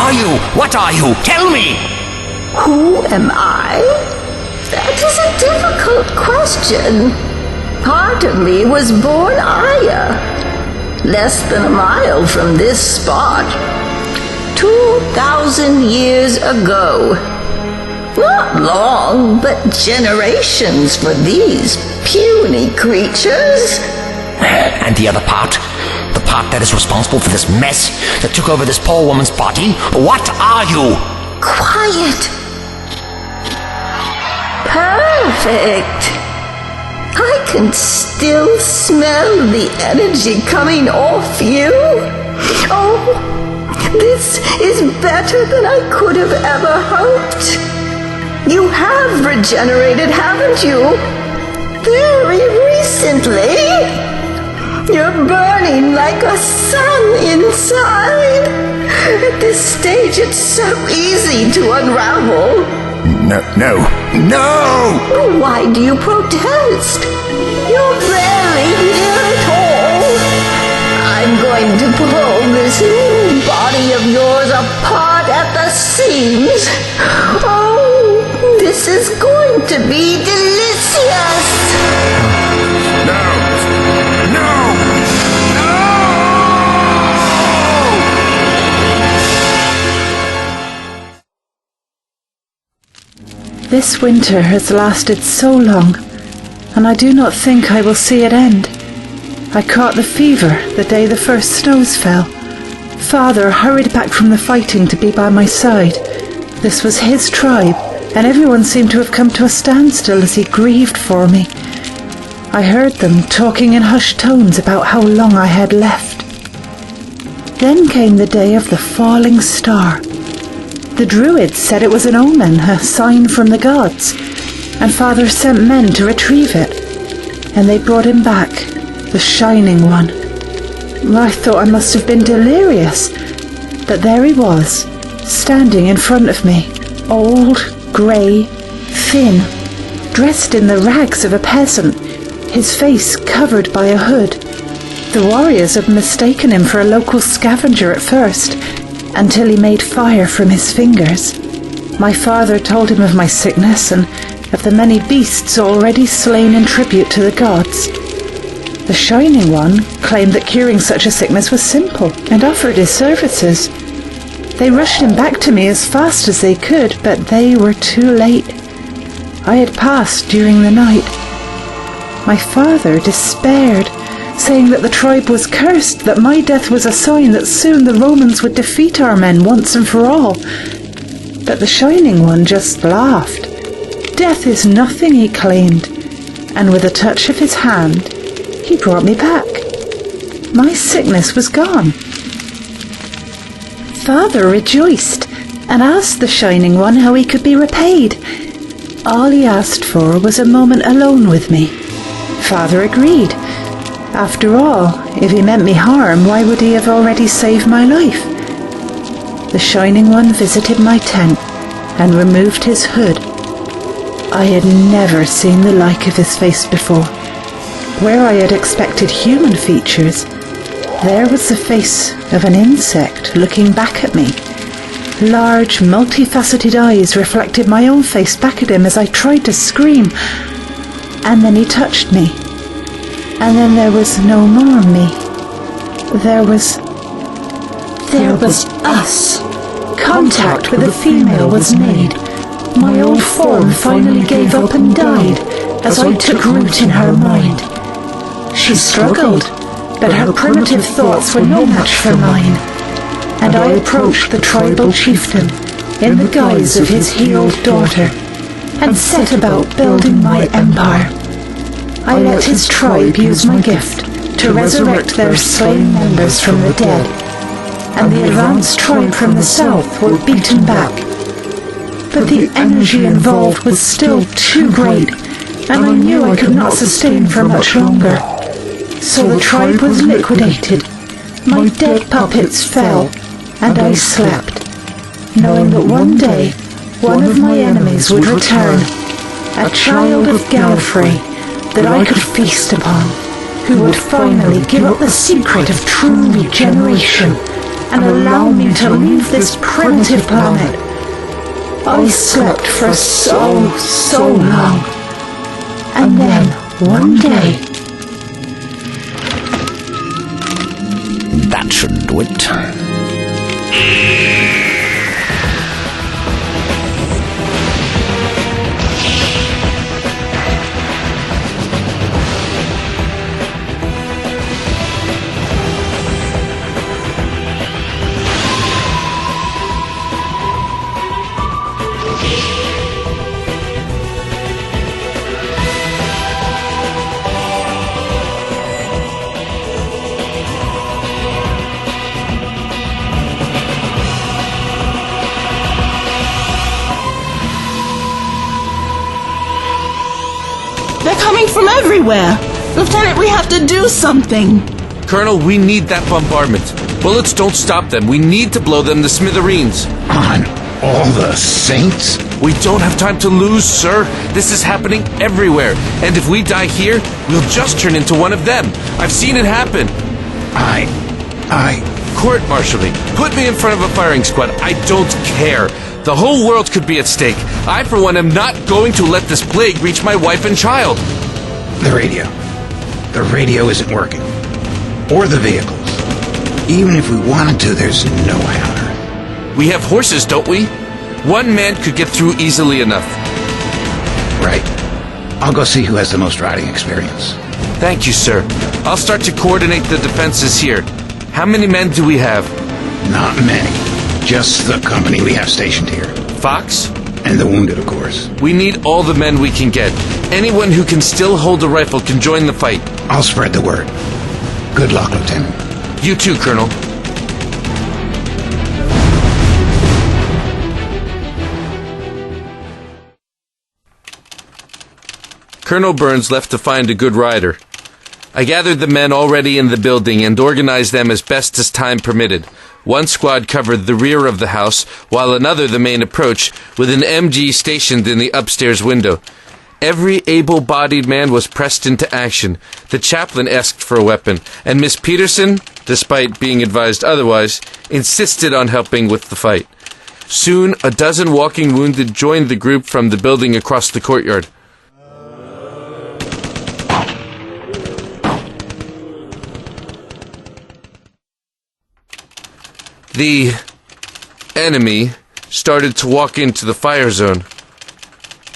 are you? What are you? Tell me! Who am I? That is a difficult question. Part of me was born Aya, less than a mile from this spot, 2,000 years ago. Not long, but generations for these puny creatures. And the other part? The part that is responsible for this mess that took over this poor woman's body? What are you? Quiet. Perfect. I can still smell the energy coming off you. Oh, this is better than I could have ever hoped. You have regenerated, haven't you? Very recently. You're burning like a sun inside. At this stage, it's so easy to unravel. No! Why do you protest? You're barely here at all. I'm going to pull this new body of yours apart at the seams. Oh, this is going to be delicious. No! This winter has lasted so long, and I do not think I will see it end. I caught the fever the day the first snows fell. Father hurried back from the fighting to be by my side. This was his tribe, and everyone seemed to have come to a standstill as he grieved for me. I heard them talking in hushed tones about how long I had left. Then came the day of the falling star. The Druids said it was an omen, a sign from the gods, and Father sent men to retrieve it, and they brought him back, the Shining One. I thought I must have been delirious, but there he was, standing in front of me, old, grey, thin, dressed in the rags of a peasant, his face covered by a hood. The warriors had mistaken him for a local scavenger at first, until he made fire from his fingers. My father told him of my sickness and of the many beasts already slain in tribute to the gods. The Shining One claimed that curing such a sickness was simple and offered his services. They rushed him back to me as fast as they could, but they were too late. I had passed during the night. My father despaired, saying that the tribe was cursed, that my death was a sign that soon the Romans would defeat our men once and for all. But the Shining One just laughed. Death is nothing, he claimed, and with a touch of his hand, he brought me back. My sickness was gone. Father rejoiced and asked the Shining One how he could be repaid. All he asked for was a moment alone with me. Father agreed. After all, if he meant me harm, why would he have already saved my life? The Shining One visited my tent and removed his hood. I had never seen the like of his face before. Where I had expected human features, there was the face of an insect looking back at me. Large, multifaceted eyes reflected my own face back at him as I tried to scream. And then he touched me. And then there was no more me. There was us. Contact with a female was made. My old form finally gave up and died as I took root in her mind. She struggled, but her primitive thoughts were no match for mine. And I approached the tribal chieftain in the guise of his healed daughter and set about building my empire. I let his tribe use my gift to resurrect their slain members from the dead, and the advanced tribe from the south were beaten back. But the energy involved was still too great, and I knew I could not sustain for much longer. So the tribe was liquidated, my dead puppets fell, and I slept, knowing that one day one of my enemies would return, a child of Gallifrey that I could feast upon, who would finally give up the secret of true regeneration and allow me to leave this primitive planet. I slept for so long. And then, one day... That should do it. They're coming from everywhere! Lieutenant, we have to do something! Colonel, we need that bombardment. Bullets don't stop them. We need to blow them to smithereens. On all the saints? We don't have time to lose, sir. This is happening everywhere. And if we die here, we'll just turn into one of them. I've seen it happen. Court-martial me. Put me in front of a firing squad. I don't care. The whole world could be at stake. I, for one, am not going to let this plague reach my wife and child. The radio. The radio isn't working. Or the vehicles. Even if we wanted to, there's no how. We have horses, don't we? One man could get through easily enough. Right. I'll go see who has the most riding experience. Thank you, sir. I'll start to coordinate the defenses here. How many men do we have? Not many. Just the company we have stationed here. Fox? And the wounded, of course. We need all the men we can get. Anyone who can still hold a rifle can join the fight. I'll spread the word. Good luck, Lieutenant. You too, Colonel. Colonel Burns left to find a good rider. I gathered the men already in the building and organized them as best as time permitted. One squad covered the rear of the house, while another the main approach, with an MG stationed in the upstairs window. Every able-bodied man was pressed into action. The chaplain asked for a weapon, and Miss Peterson, despite being advised otherwise, insisted on helping with the fight. Soon, a dozen walking wounded joined the group from the building across the courtyard. The enemy started to walk into the fire zone.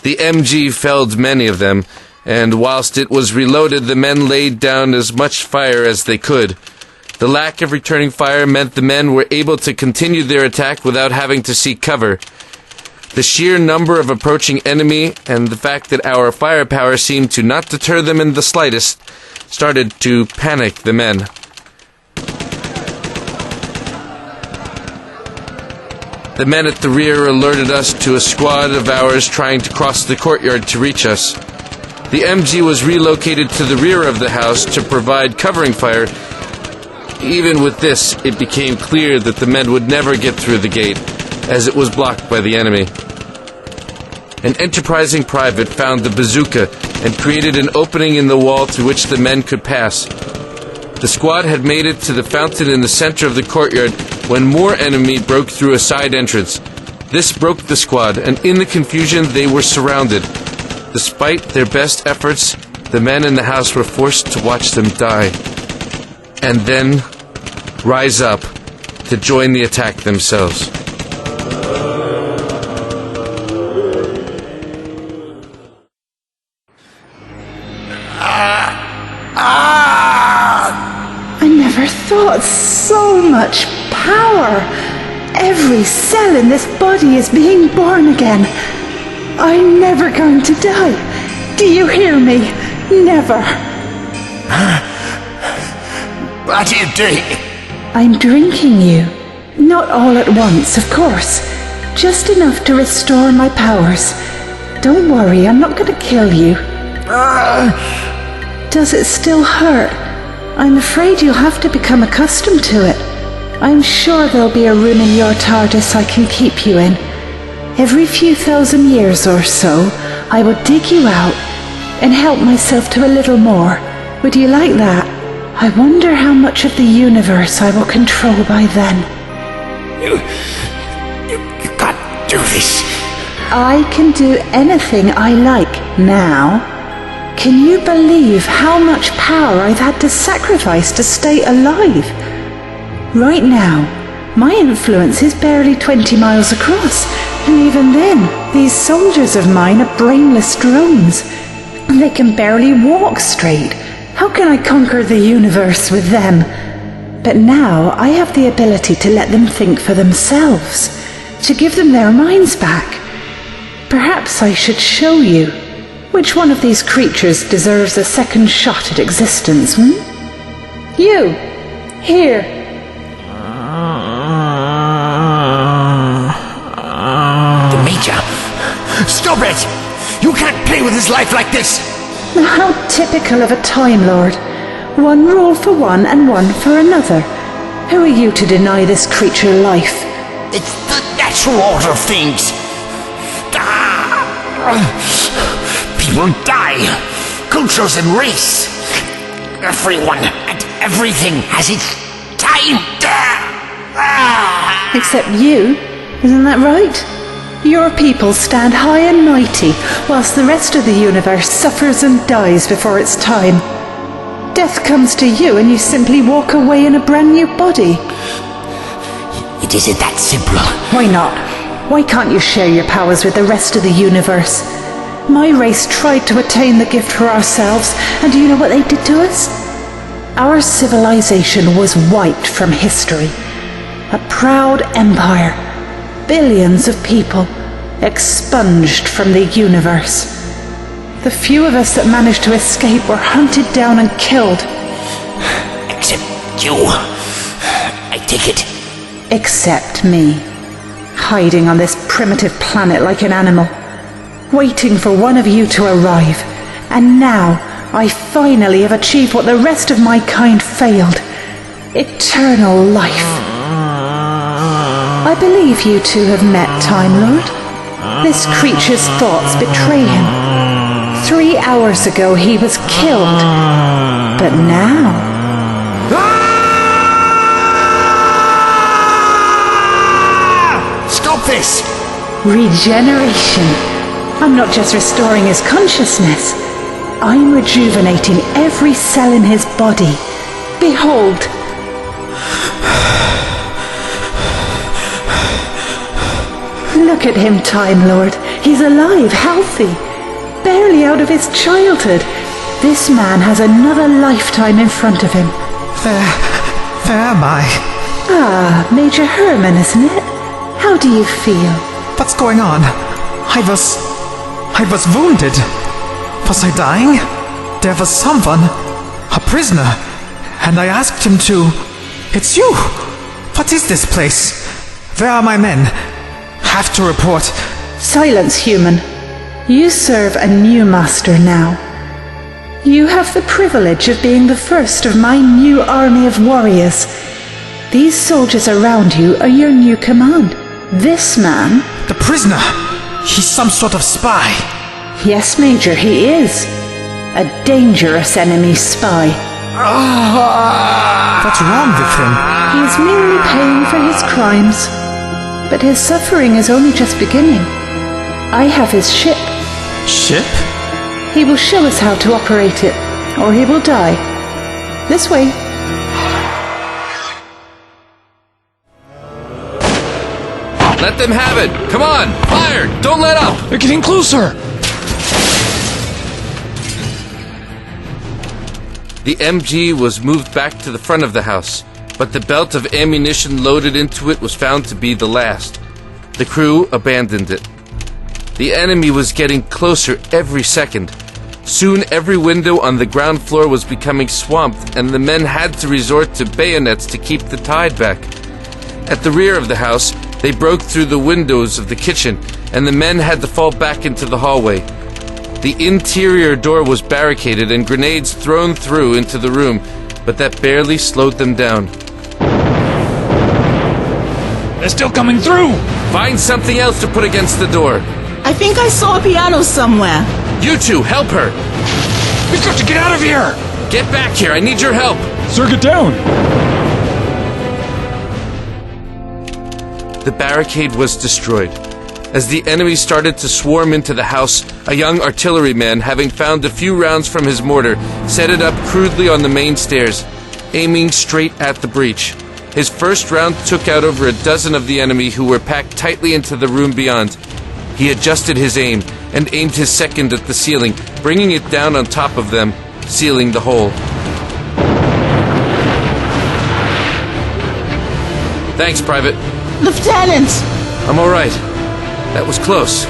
The MG felled many of them, and whilst it was reloaded, the men laid down as much fire as they could. The lack of returning fire meant the men were able to continue their attack without having to seek cover. The sheer number of approaching enemy and the fact that our firepower seemed to not deter them in the slightest started to panic the men. The men at the rear alerted us to a squad of ours trying to cross the courtyard to reach us. The MG was relocated to the rear of the house to provide covering fire. Even with this, it became clear that the men would never get through the gate, as it was blocked by the enemy. An enterprising private found the bazooka and created an opening in the wall through which the men could pass. The squad had made it to the fountain in the center of the courtyard when more enemy broke through a side entrance. This broke the squad, and in the confusion they were surrounded. Despite their best efforts, the men in the house were forced to watch them die, and then rise up to join the attack themselves. I never thought so much power. Every cell in this body is being born again. I'm never going to die. Do you hear me? Never. What are you doing? I'm drinking you. Not all at once, of course. Just enough to restore my powers. Don't worry, I'm not going to kill you. Does it still hurt? I'm afraid you'll have to become accustomed to it. I'm sure there'll be a room in your TARDIS I can keep you in. Every few thousand years or so, I will dig you out and help myself to a little more. Would you like that? I wonder how much of the universe I will control by then. You can't do this. I can do anything I like now. Can you believe how much power I've had to sacrifice to stay alive? Right now, my influence is barely 20 miles across, and even then, these soldiers of mine are brainless drones. They can barely walk straight. How can I conquer the universe with them? But now I have the ability to let them think for themselves, to give them their minds back. Perhaps I should show you. Which one of these creatures deserves a second shot at existence, You! Here! The Major! Stop it! You can't play with his life like this! How typical of a Time Lord. One rule for one and one for another. Who are you to deny this creature life? It's the natural order of things. People die. Cultures and race. Everyone and everything has its time. Except you. Isn't that right? Your people stand high and mighty, whilst the rest of the universe suffers and dies before its time. Death comes to you and you simply walk away in a brand new body. It isn't that simple. Why not? Why can't you share your powers with the rest of the universe? My race tried to attain the gift for ourselves, and do you know what they did to us? Our civilization was wiped from history. A proud empire. Billions of people expunged from the universe. The few of us that managed to escape were hunted down and killed. Except you. I take it. Except me. Hiding on this primitive planet like an animal. Waiting for one of you to arrive. And now I finally have achieved what the rest of my kind failed. Eternal life. I believe you two have met, Time Lord. This creature's thoughts betray him. 3 hours ago he was killed. But now... Stop this! Regeneration. I'm not just restoring his consciousness. I'm rejuvenating every cell in his body. Behold. Look at him, Time Lord. He's alive, healthy. Barely out of his childhood. This man has another lifetime in front of him. Where am I? Ah, Major Herman, isn't it? How do you feel? What's going on? I was wounded. Was I dying? There was someone, a prisoner, and I asked him to... It's you! What is this place? Where are my men? Have to report. Silence, human. You serve a new master now. You have the privilege of being the first of my new army of warriors. These soldiers around you are your new command. This man... The prisoner! He's some sort of spy. Yes, Major, he is. A dangerous enemy spy. What's wrong with him? He is merely paying for his crimes. But his suffering is only just beginning. I have his ship. Ship? He will show us how to operate it, or he will die. This way. Let them have it! Come on! Fire! Don't let up! They're getting closer! The MG was moved back to the front of the house, but the belt of ammunition loaded into it was found to be the last. The crew abandoned it. The enemy was getting closer every second. Soon every window on the ground floor was becoming swamped, and the men had to resort to bayonets to keep the tide back. At the rear of the house, they broke through the windows of the kitchen, and the men had to fall back into the hallway. The interior door was barricaded and grenades thrown through into the room, but that barely slowed them down. They're still coming through! Find something else to put against the door. I think I saw a piano somewhere. You two, help her! We've got to get out of here! Get back here, I need your help! Sir, get down! the barricade was destroyed. As the enemy started to swarm into the house, a young artilleryman, having found a few rounds from his mortar, set it up crudely on the main stairs, aiming straight at the breach. His first round took out over a dozen of the enemy who were packed tightly into the room beyond. He adjusted his aim and aimed his second at the ceiling, bringing it down on top of them, sealing the hole. Thanks, Private. Lieutenant! I'm all right. That was close.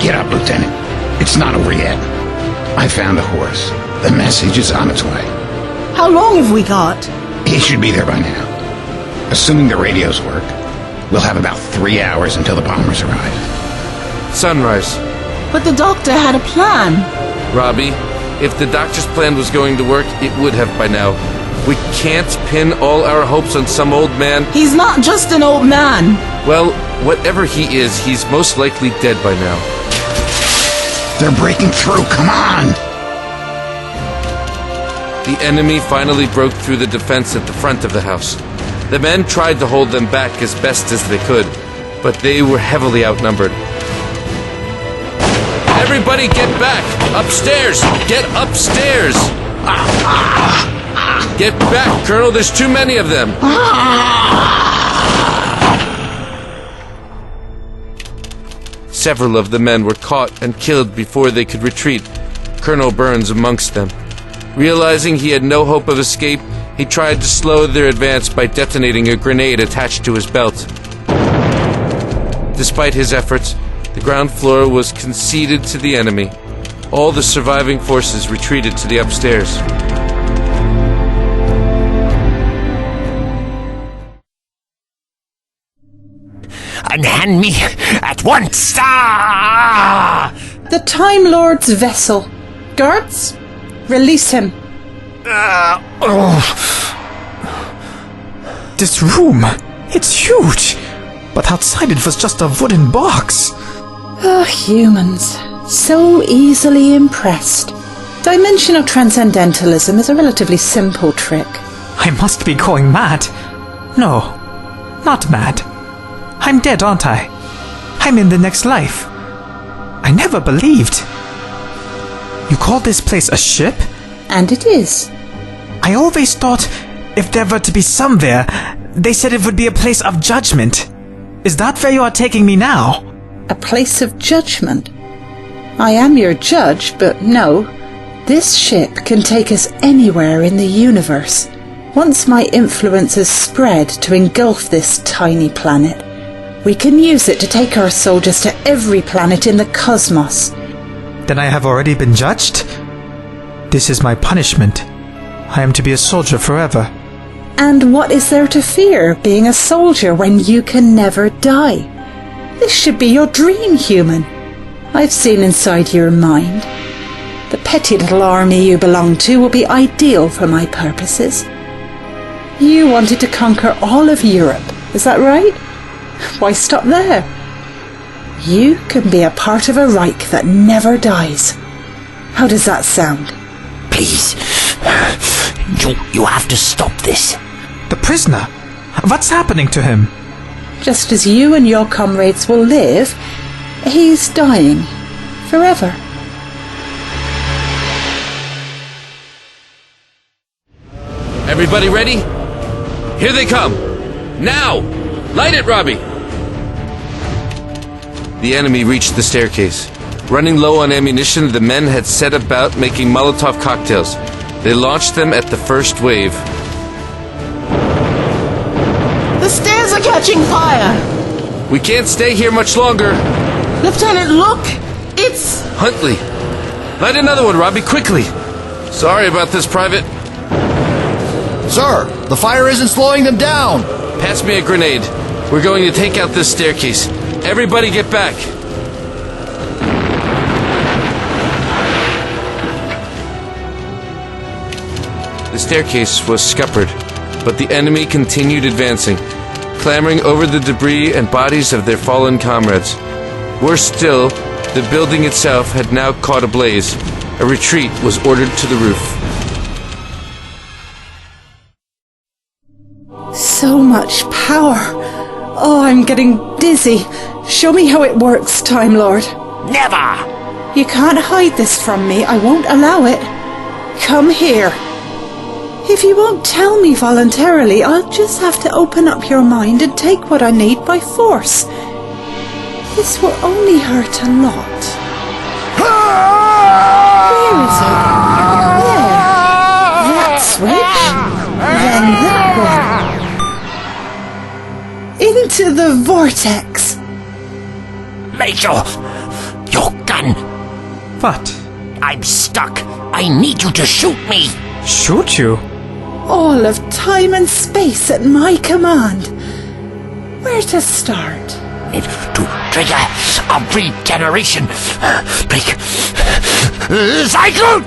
Get up, Lieutenant. It's not over yet. I found a horse. The message is on its way. How long have we got? He should be there by now. Assuming the radios work, we'll have about 3 hours until the bombers arrive. Sunrise. But the doctor had a plan. Robbie, if the doctor's plan was going to work, it would have by now. We can't pin all our hopes on some old man. He's not just an old man. Well, whatever he is, he's most likely dead by now. They're breaking through, come on! The enemy finally broke through the defense at the front of the house. The men tried to hold them back as best as they could, but they were heavily outnumbered. Everybody get back! Upstairs! Get upstairs! Get back, Colonel, there's too many of them! Several of the men were caught and killed before they could retreat, Colonel Burns amongst them. Realizing he had no hope of escape, he tried to slow their advance by detonating a grenade attached to his belt. Despite his efforts, the ground floor was conceded to the enemy. All the surviving forces retreated to the upstairs. Unhand me at once! Ah! The Time Lord's vessel. Guards, release him. This room, it's huge. But outside it was just a wooden box. Humans. So easily impressed. Dimensional transcendentalism is a relatively simple trick. I must be going mad. No, not mad. I'm dead, aren't I? I'm in the next life. I never believed. You call this place a ship? And it is. I always thought if there were to be somewhere, they said it would be a place of judgment. Is that where you are taking me now? A place of judgment. I am your judge, but no. This ship can take us anywhere in the universe. Once my influence has spread to engulf this tiny planet, we can use it to take our soldiers to every planet in the cosmos. Then I have already been judged? This is my punishment. I am to be a soldier forever. And what is there to fear being a soldier when you can never die? This should be your dream, human. I've seen inside your mind. The petty little army you belong to will be ideal for my purposes. You wanted to conquer all of Europe, is that right? Why stop there? You can be a part of a Reich that never dies. How does that sound? Please. You have to stop this. The prisoner? What's happening to him? Just as you and your comrades will live, he's dying. Forever. Everybody ready? Here they come! Now! Light it, Robbie! The enemy reached the staircase. Running low on ammunition, the men had set about making Molotov cocktails. They launched them at the first wave. The stairs are catching fire! We can't stay here much longer. Lieutenant, look! It's... Huntley! Light another one, Robbie, quickly! Sorry about this, Private. Sir, the fire isn't slowing them down! Pass me a grenade. We're going to take out this staircase. Everybody get back. The staircase was scuppered, but the enemy continued advancing, clambering over the debris and bodies of their fallen comrades. Worse still, the building itself had now caught ablaze. A retreat was ordered to the roof. So much power. Oh, I'm getting dizzy. Show me how it works, Time Lord. Never! You can't hide this from me. I won't allow it. Come here. If you won't tell me voluntarily, I'll just have to open up your mind and take what I need by force. This will only hurt a lot. Where is it? There. That switch. Then that one. Into the vortex. Major! Your gun! What? I'm stuck. I need you to shoot me. Shoot you? All of time and space at my command. Where to start? Need to trigger a regeneration. Break. Cycle!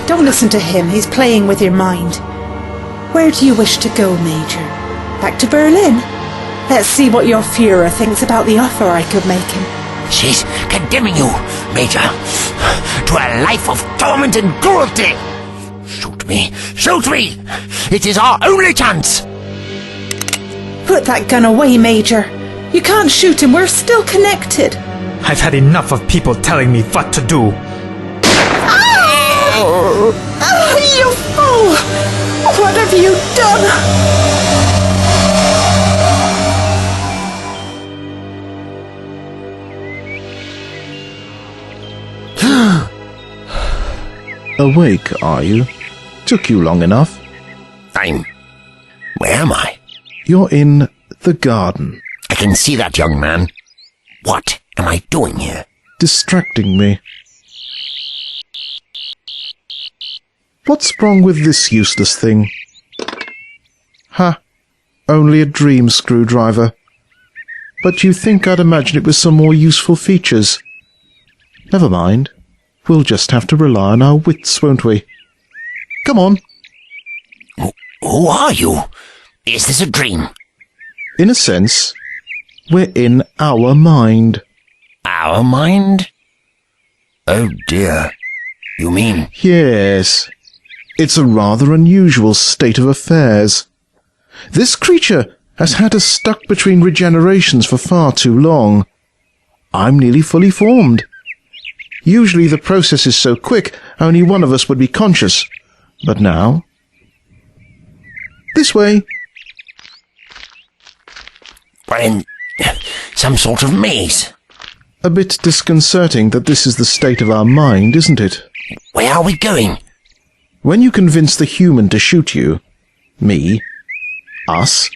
Don't listen to him. He's playing with your mind. Where do you wish to go, Major? Back to Berlin? Let's see what your Führer thinks about the offer I could make him. She's condemning you, Major, to a life of torment and cruelty. Shoot me! Shoot me! It is our only chance! Put that gun away, Major. You can't shoot him. We're still connected. I've had enough of people telling me what to do. Oh, you fool! What have you done? Awake, are you? Took you long enough. Where am I? You're in the garden. I can see that, young man. What am I doing here? Distracting me. What's wrong with this useless thing? Ha! Only a dream screwdriver. But you think I'd imagine it with some more useful features. Never mind. We'll just have to rely on our wits, won't we? Come on. Who are you? Is this a dream? In a sense, we're in our mind. Our mind? Oh dear. You mean? Yes. It's a rather unusual state of affairs. This creature has had us stuck between regenerations for far too long. I'm nearly fully formed. Usually the process is so quick, only one of us would be conscious. But now... This way. We're in some sort of maze. A bit disconcerting that this is the state of our mind, isn't it? Where are we going? When you convince the human to shoot you, me, us,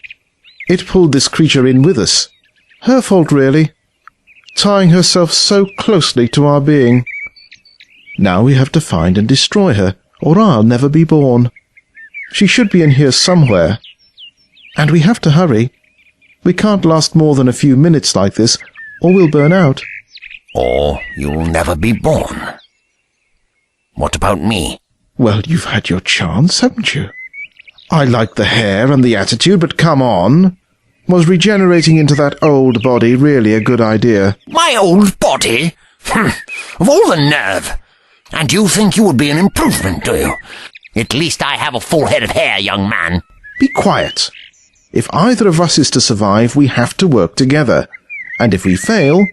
it pulled this creature in with us. Her fault, really. Tying herself so closely to our being. Now we have to find and destroy her, or I'll never be born. She should be in here somewhere. And we have to hurry. We can't last more than a few minutes like this, or we'll burn out. Or you'll never be born. What about me? Well, you've had your chance, haven't you? I like the hair and the attitude, but come on. Was regenerating into that old body really a good idea? My old body? Of all the nerve! And you think you would be an improvement, do you? At least I have a full head of hair, young man. Be quiet. If either of us is to survive, we have to work together. And if we fail,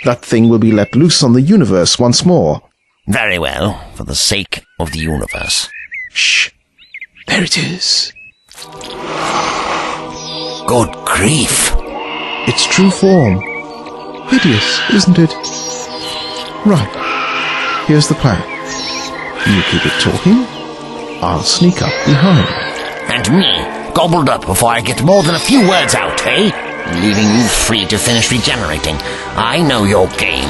that thing will be let loose on the universe once more. Very well, for the sake of the universe. Shh. There it is. Good grief. It's true form. Hideous, isn't it? Right. Here's the plan. You keep it talking. I'll sneak up behind. And me, gobbled up before I get more than a few words out, eh? Leaving you free to finish regenerating. I know your game.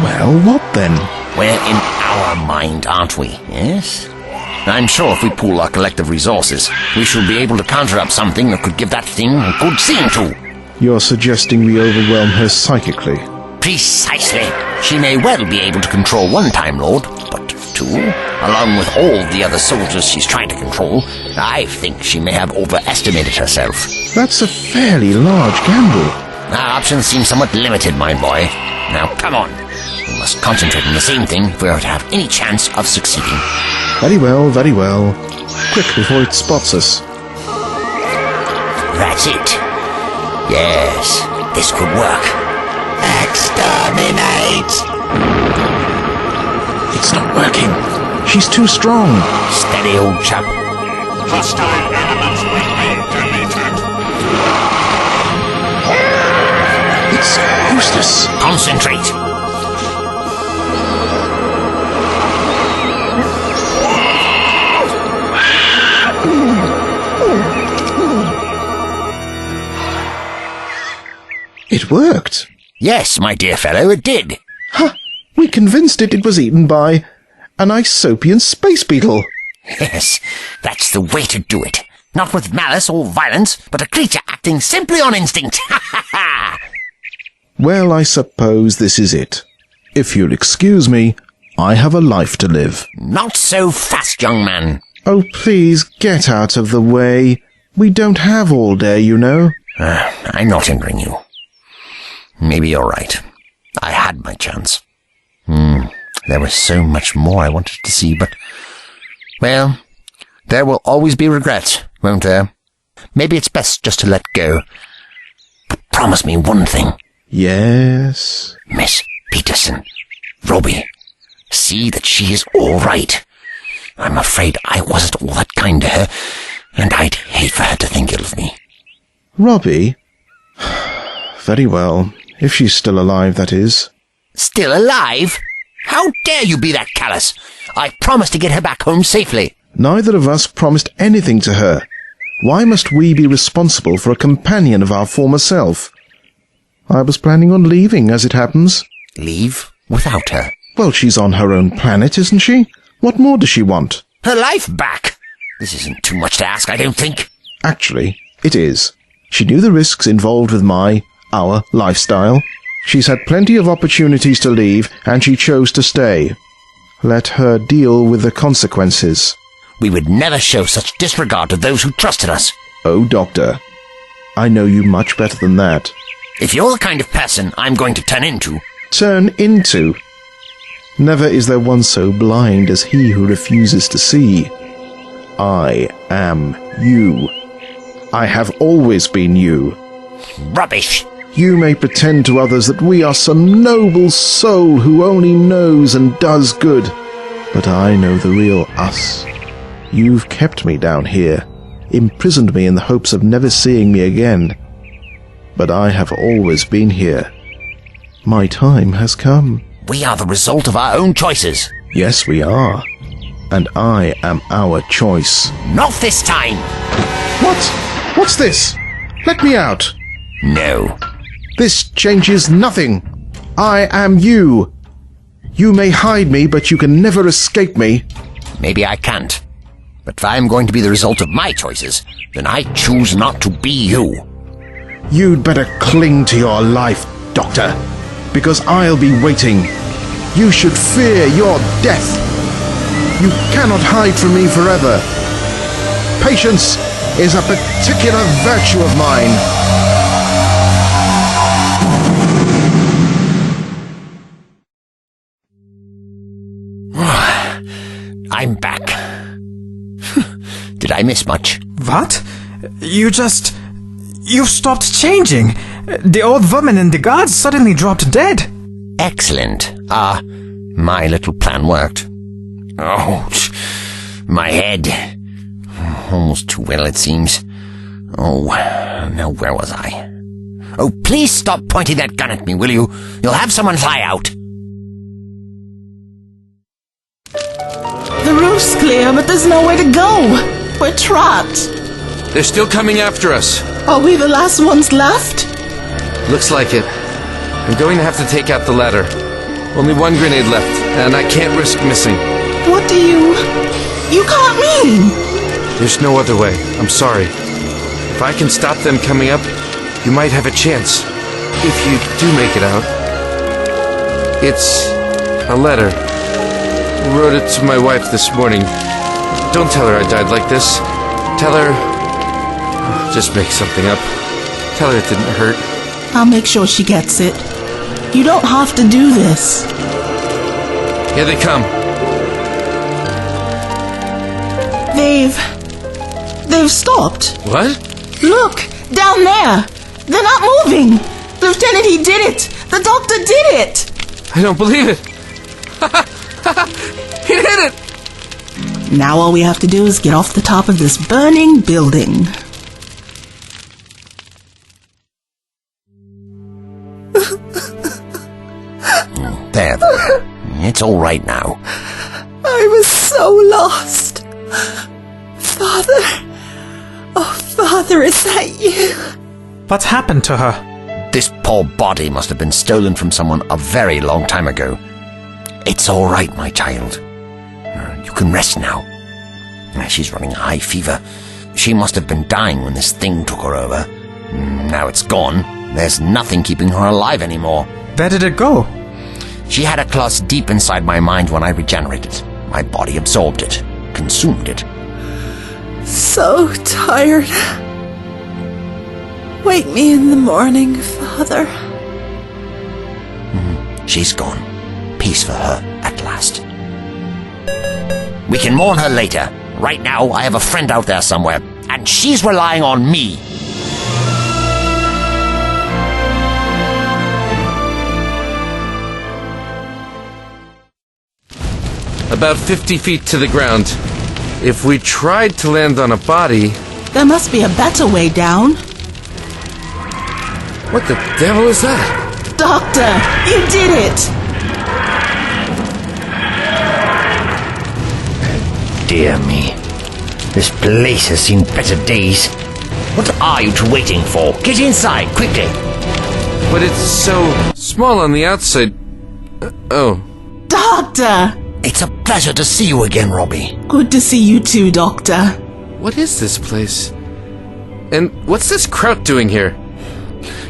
Well, what then? We're in our mind, aren't we? Yes? I'm sure if we pool our collective resources, we shall be able to conjure up something that could give that thing a good scene to. You're suggesting we overwhelm her psychically? Precisely. She may well be able to control one Time Lord, but two, along with all the other soldiers she's trying to control, I think she may have overestimated herself. That's a fairly large gamble. Our options seem somewhat limited, my boy. Now, come on. We must concentrate on the same thing if we are to have any chance of succeeding. Very well, very well. Quick, before it spots us. That's it. Yes, this could work. Exterminate! It's not working. She's too strong. Steady, old chap. Hostile elements will be deleted. It's useless. Concentrate. It worked. Yes, my dear fellow, it did. Huh. We convinced it was eaten by an Isopian space beetle. Yes, that's the way to do it. Not with malice or violence, but a creature acting simply on instinct. Ha ha ha! Well, I suppose this is it. If you'll excuse me, I have a life to live. Not so fast, young man. Oh, please, get out of the way. We don't have all day, you know. I'm not hindering you. Maybe you're right. I had my chance. There was so much more I wanted to see, but... Well, there will always be regrets, won't there? Maybe it's best just to let go. But promise me one thing. Yes? Miss Peterson, Robbie, see that she is all right. I'm afraid I wasn't all that kind to her, and I'd hate for her to think ill of me. Robbie? Very well. If she's still alive, that is. Still alive? How dare you be that callous? I promised to get her back home safely. Neither of us promised anything to her. Why must we be responsible for a companion of our former self? I was planning on leaving, as it happens. Leave without her? Well, she's on her own planet, isn't she? What more does she want? Her life back? This isn't too much to ask, I don't think. Actually, it is. She knew the risks involved with our lifestyle. She's had plenty of opportunities to leave, and she chose to stay. Let her deal with the consequences. We would never show such disregard to those who trusted us. Oh, Doctor, I know you much better than that. If you're the kind of person I'm going to turn into... Turn into? Never is there one so blind as he who refuses to see. I am you. I have always been you. Rubbish! You may pretend to others that we are some noble soul who only knows and does good. But I know the real us. You've kept me down here, imprisoned me in the hopes of never seeing me again. But I have always been here. My time has come. We are the result of our own choices. Yes, we are. And I am our choice. Not this time! What? What's this? Let me out. No. This changes nothing. I am you. You may hide me, but you can never escape me. Maybe I can't. But if I'm going to be the result of my choices, then I choose not to be you. You'd better cling to your life, Doctor, because I'll be waiting. You should fear your death. You cannot hide from me forever. Patience is a particular virtue of mine. I'm back. Did I miss much? What? You've stopped changing. The old woman and the guards suddenly dropped dead. Excellent. My little plan worked. Ouch. My head. Almost too well, it seems. Oh, now where was I? Oh, please stop pointing that gun at me, will you? You'll have someone fly out. The roof's clear, but there's nowhere to go. We're trapped. They're still coming after us. Are we the last ones left? Looks like it. I'm going to have to take out the ladder. Only one grenade left, and I can't risk missing. What do you can't mean? There's no other way. I'm sorry. If I can stop them coming up, you might have a chance. If you do make it out. It's a letter. Wrote it to my wife this morning. Don't tell her I died like this. Tell her... Just make something up. Tell her it didn't hurt. I'll make sure she gets it. You don't have to do this. Here they come. They've stopped. What? Look, Down there! They're not moving! Lieutenant, he did it! The doctor did it! I don't believe it! He did it! Now all we have to do is get off the top of this burning building. There. It's all right now. I was so lost. Father. Oh, Father, is that you? What happened to her? This poor body must have been stolen from someone a very long time ago. It's all right, my child. You can rest now. She's running high fever. She must have been dying when this thing took her over. Now it's gone. There's nothing keeping her alive anymore. Where did it go? She had a class deep inside my mind when I regenerated. My body absorbed it, consumed it. So tired. Wake me in the morning, Father. She's gone. Peace for her, at last. We can mourn her later. Right now, I have a friend out there somewhere, and she's relying on me. About 50 feet to the ground. If we tried to land on a body... There must be a better way down. What the devil is that? Doctor, you did it! Dear me. This place has seen better days. What are you two waiting for? Get inside, quickly. But it's so small on the outside. Oh. Doctor! It's a pleasure to see you again, Robbie. Good to see you too, Doctor. What is this place? And what's this Kraut doing here?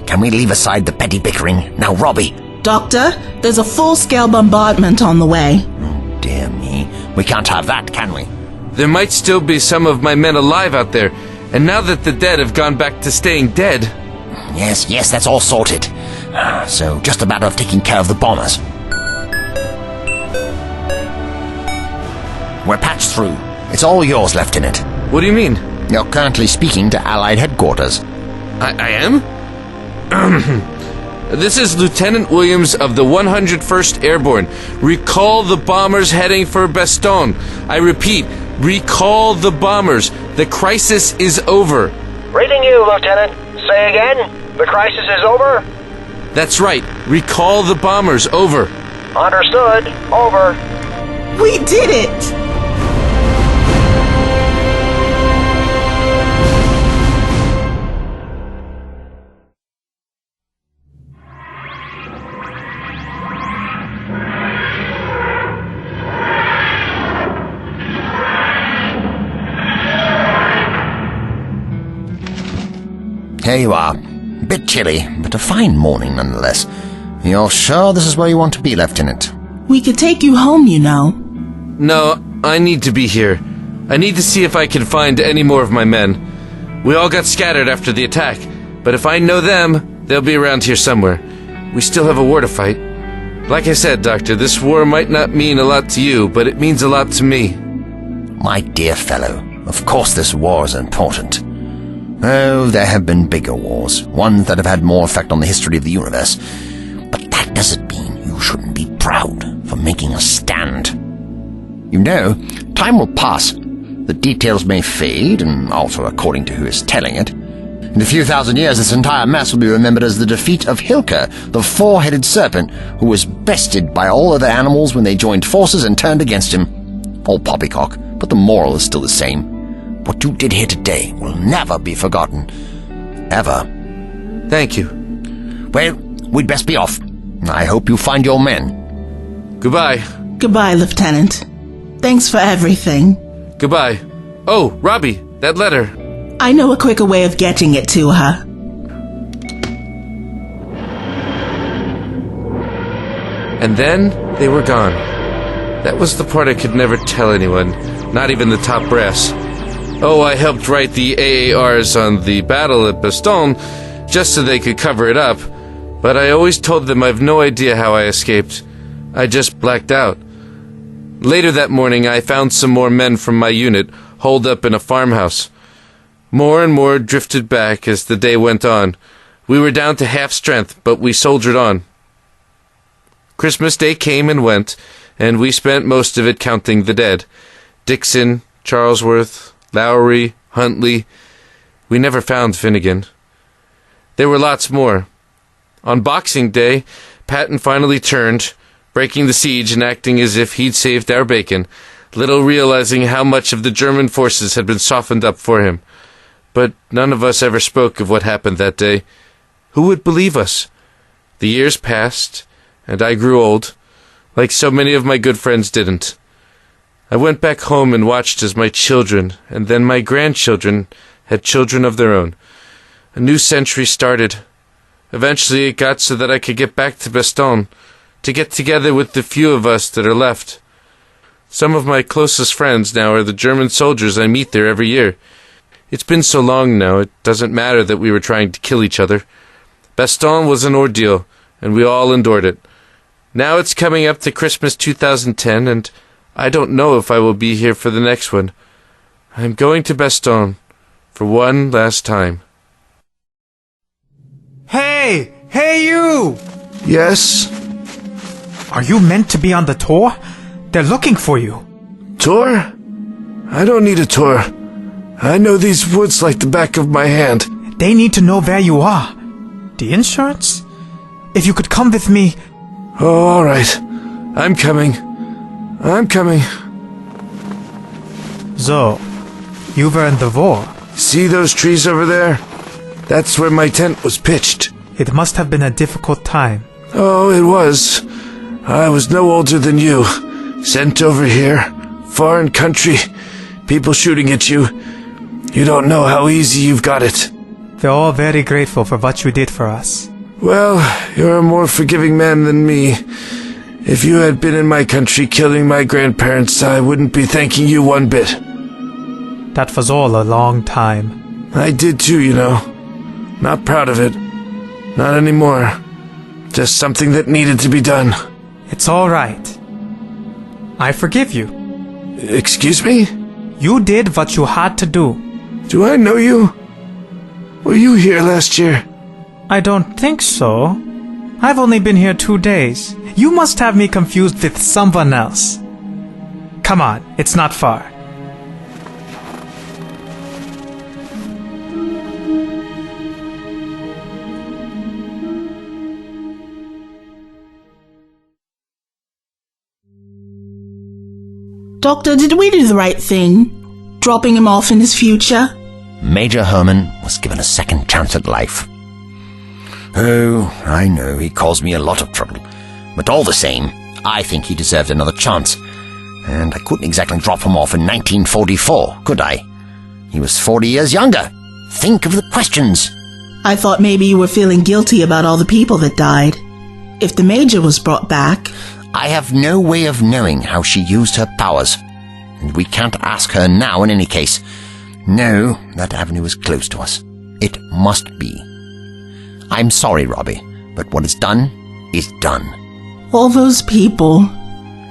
Can we leave aside the petty bickering? Now, Robbie. Doctor, there's a full-scale bombardment on the way. Oh, dear me. We can't have that, can we? There might still be some of my men alive out there, and now that the dead have gone back to staying dead... Yes, that's all sorted. So, just a matter of taking care of the bombers. We're patched through. It's all yours, Lieutenant. What do you mean? You're currently speaking to Allied headquarters. I am? This is Lieutenant Williams of the 101st Airborne. Recall the bombers heading for Bastogne. I repeat, recall the bombers. The crisis is over. Reading you, Lieutenant. Say again. The crisis is over? That's right. Recall the bombers. Over. Understood. Over. We did it! Here you are. A bit chilly, but a fine morning nonetheless. You're sure this is where you want to be, Lieutenant? We could take you home, you know. No, I need to be here. I need to see if I can find any more of my men. We all got scattered after the attack, but if I know them, they'll be around here somewhere. We still have a war to fight. Like I said, Doctor, this war might not mean a lot to you, but it means a lot to me. My dear fellow, of course this war is important. Oh, there have been bigger wars, ones that have had more effect on the history of the universe. But that doesn't mean you shouldn't be proud for making a stand. You know, time will pass. The details may fade and alter according to who is telling it. In a few thousand years, this entire mess will be remembered as the defeat of Hilka, the four-headed serpent, who was bested by all other animals when they joined forces and turned against him. All poppycock, but the moral is still the same. What you did here today will never be forgotten. Ever. Thank you. Well, we'd best be off. I hope you find your men. Goodbye. Goodbye, Lieutenant. Thanks for everything. Goodbye. Oh, Robbie, that letter. I know a quicker way of getting it to her. And then they were gone. That was the part I could never tell anyone, not even the top brass. Oh, I helped write the AARs on the battle at Bastogne just so they could cover it up, but I always told them I've no idea how I escaped. I just blacked out. Later that morning, I found some more men from my unit holed up in a farmhouse. More and more drifted back as the day went on. We were down to half strength, but we soldiered on. Christmas Day came and went, and we spent most of it counting the dead. Dixon, Charlesworth, Lowry, Huntley. We never found Finnegan. There were lots more. On Boxing Day, Patton finally turned, breaking the siege and acting as if he'd saved our bacon, little realizing how much of the German forces had been softened up for him. But none of us ever spoke of what happened that day. Who would believe us? The years passed, and I grew old, like so many of my good friends didn't. I went back home and watched as my children, and then my grandchildren, had children of their own. A new century started. Eventually it got so that I could get back to Bastogne, to get together with the few of us that are left. Some of my closest friends now are the German soldiers I meet there every year. It's been so long now, it doesn't matter that we were trying to kill each other. Bastogne was an ordeal, and we all endured it. Now it's coming up to Christmas 2010, and I don't know if I will be here for the next one. I'm going to Bastogne for one last time. Hey! Hey, you! Yes? Are you meant to be on the tour? They're looking for you. Tour? I don't need a tour. I know these woods like the back of my hand. They need to know where you are. The insurance? If you could come with me... Oh, all right. I'm coming. So, you were in the war. See those trees over there? That's where my tent was pitched. It must have been a difficult time. Oh, it was. I was no older than you. Sent over here, foreign country, people shooting at you. You don't know how easy you've got it. We're all very grateful for what you did for us. Well, you're a more forgiving man than me. If you had been in my country killing my grandparents, I wouldn't be thanking you one bit. That was all a long time. I did too, you know. Not proud of it. Not anymore. Just something that needed to be done. It's all right. I forgive you. Excuse me? You did what you had to do. Do I know you? Were you here last year? I don't think so. I've only been here 2 days. You must have me confused with someone else. Come on, it's not far. Doctor, did we do the right thing? Dropping him off in his future? Major Herman was given a second chance at life. Oh, I know he caused me a lot of trouble. But all the same, I think he deserved another chance. And I couldn't exactly drop him off in 1944, could I? He was 40 years younger. Think of the questions. I thought maybe you were feeling guilty about all the people that died. If the Major was brought back... I have no way of knowing how she used her powers. And we can't ask her now in any case. No, that avenue is closed to us. It must be. I'm sorry, Robbie, but what is done is done. All those people...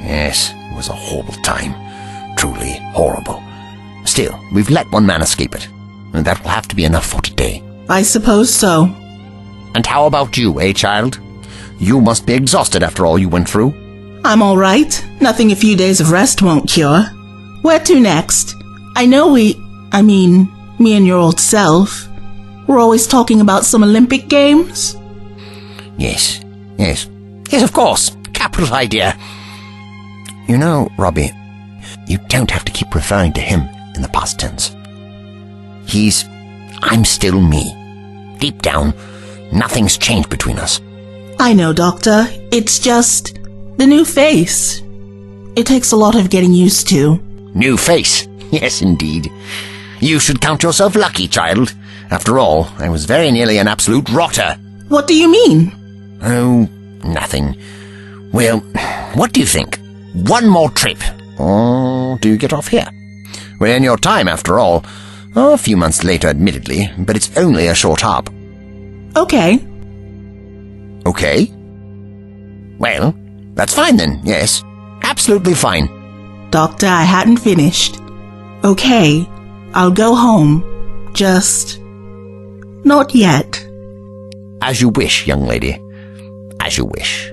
Yes, it was a horrible time. Truly horrible. Still, we've let one man escape it. And that will have to be enough for today. I suppose so. And how about you, child? You must be exhausted after all you went through. I'm all right. Nothing a few days of rest won't cure. Where to next? I know me and your old self, we're always talking about some Olympic Games. Yes, of course. Capital idea. You know, Robbie, you don't have to keep referring to him in the past tense. I'm still me. Deep down, nothing's changed between us. I know, Doctor. It's just the new face. It takes a lot of getting used to. New face? Yes, indeed. You should count yourself lucky, child. After all, I was very nearly an absolute rotter. What do you mean? Oh, nothing. Well, what do you think? One more trip. Or do you get off here? We're in your time, after all. A few months later, admittedly, but it's only a short hop. Okay. Okay? Well, that's fine then, yes. Absolutely fine. Doctor, I hadn't finished. Okay, I'll go home. Just not yet. As you wish, young lady. As you wish.